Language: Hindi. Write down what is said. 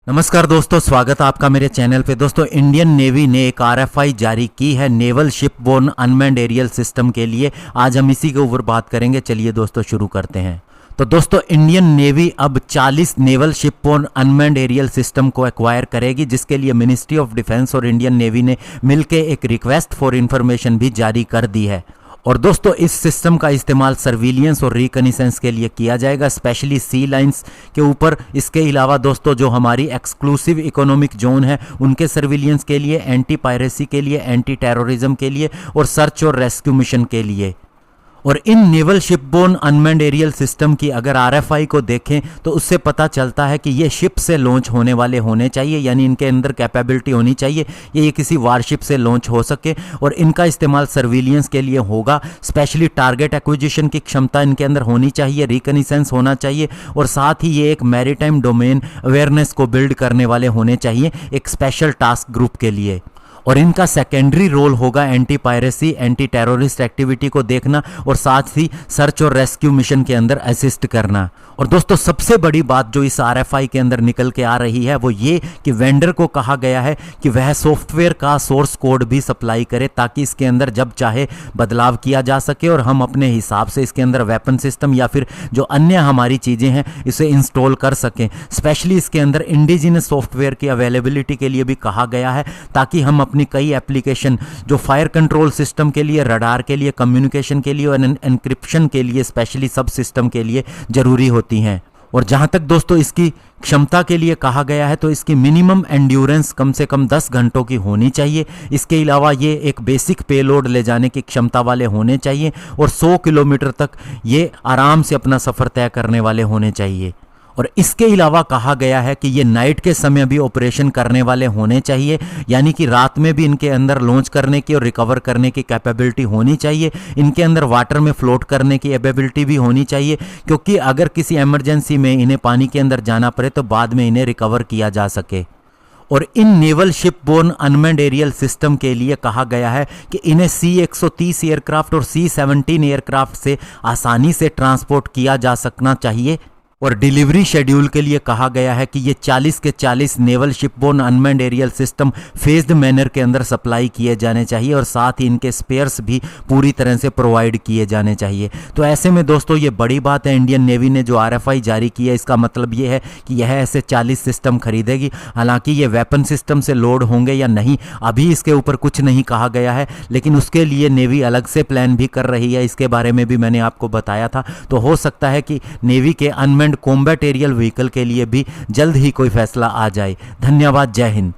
नमस्कार दोस्तों, स्वागत है आपका मेरे चैनल पे। दोस्तों, इंडियन नेवी ने एक आरएफआई जारी की है naval shipborne unmanned aerial system के लिए। आज हम इसी के ऊपर बात करेंगे। चलिए दोस्तों शुरू करते हैं। तो दोस्तों, इंडियन नेवी अब 40 naval shipborne unmanned aerial system को एक्वायर करेगी, जिसके लिए मिनिस्ट्री ऑफ डिफेंस और इंडियन नेवी ने मिलकर एक रिक्वेस्ट फॉर इंफॉर्मेशन भी जारी कर दी है। और दोस्तों, इस सिस्टम का इस्तेमाल सर्विलियंस और रिकनिसेंस के लिए किया जाएगा, स्पेशली सी लाइंस के ऊपर। इसके अलावा दोस्तों, जो हमारी एक्सक्लूसिव इकोनॉमिक जोन है उनके सर्विलियंस के लिए, एंटी पायरेसी के लिए, एंटी टेररिज्म के लिए और सर्च और रेस्क्यू मिशन के लिए। और इन naval shipborne unmanned aerial system की अगर आरएफआई को देखें तो उससे पता चलता है कि ये शिप से लॉन्च होने वाले होने चाहिए, यानी इनके अंदर कैपेबिलिटी होनी चाहिए ये किसी वारशिप से लॉन्च हो सके। और इनका इस्तेमाल सर्विलियंस के लिए होगा, स्पेशली टारगेट एक्विजिशन की क्षमता इनके अंदर होनी चाहिए, रिकनिसेंस होना चाहिए, और साथ ही ये एक मैरीटाइम डोमेन अवेयरनेस को बिल्ड करने वाले होने चाहिए एक स्पेशल टास्क ग्रुप के लिए। और इनका सेकेंडरी रोल होगा anti piracy, anti terrorist activity को देखना और साथ ही सर्च और रेस्क्यू मिशन के अंदर असिस्ट करना। और दोस्तों, सबसे बड़ी बात जो इस आरएफआई के अंदर निकल के आ रही है वो ये कि वेंडर को कहा गया है कि वह सॉफ्टवेयर का सोर्स कोड भी सप्लाई करे, ताकि इसके अंदर जब चाहे बदलाव किया जा सके और हम अपने हिसाब से इसके अंदर वेपन सिस्टम या फिर जो अन्य हमारी चीज़ें हैं इसे इंस्टॉल कर सकें। स्पेशली इसके अंदर इंडिजिनस सॉफ्टवेयर की अवेलेबिलिटी के लिए भी कहा गया है, ताकि हम अपनी कई एप्लीकेशन जो फायर कंट्रोल सिस्टम के लिए, रडार के लिए, कम्युनिकेशन के लिए और एनक्रिप्शन के लिए, स्पेशली सब सिस्टम के लिए जरूरी होती हैं। और जहां तक दोस्तों इसकी क्षमता के लिए कहा गया है तो इसकी मिनिमम एंड्योरेंस कम से कम 10 घंटों की होनी चाहिए। इसके अलावा ये एक बेसिक पेलोड ले जाने की क्षमता वाले होने चाहिए और 100 किलोमीटर तक ये आराम से अपना सफ़र तय करने वाले होने चाहिए। और इसके अलावा कहा गया है कि ये नाइट के समय भी ऑपरेशन करने वाले होने चाहिए, यानी कि रात में भी इनके अंदर लॉन्च करने की और रिकवर करने की कैपेबिलिटी होनी चाहिए। इनके अंदर वाटर में फ्लोट करने की एबिलिटी भी होनी चाहिए, क्योंकि अगर किसी इमरजेंसी में इन्हें पानी के अंदर जाना पड़े तो बाद में इन्हें रिकवर किया जा सके। और इन naval shipborne unmanned aerial system के लिए कहा गया है कि इन्हें C-130 एयरक्राफ्ट और C-17 एयरक्राफ्ट से आसानी से ट्रांसपोर्ट किया जा सकना चाहिए। और डिलीवरी शेड्यूल के लिए कहा गया है कि ये 40 के 40 naval shipborne unmanned aerial system phased manner के अंदर सप्लाई किए जाने चाहिए और साथ ही इनके स्पेयर्स भी पूरी तरह से प्रोवाइड किए जाने चाहिए। तो ऐसे में दोस्तों ये बड़ी बात है, इंडियन नेवी ने जो आरएफआई जारी की है इसका मतलब ये है कि यह ऐसे 40 सिस्टम खरीदेगी। हालांकि ये वेपन सिस्टम से लोड होंगे या नहीं अभी इसके ऊपर कुछ नहीं कहा गया है, लेकिन उसके लिए नेवी अलग से प्लान भी कर रही है। इसके बारे में भी मैंने आपको बताया था। तो हो सकता है कि नेवी के अनमैन्ड कॉम्बैट एरियल व्हीकल के लिए भी जल्द ही कोई फैसला आ जाए। धन्यवाद। जय हिंद।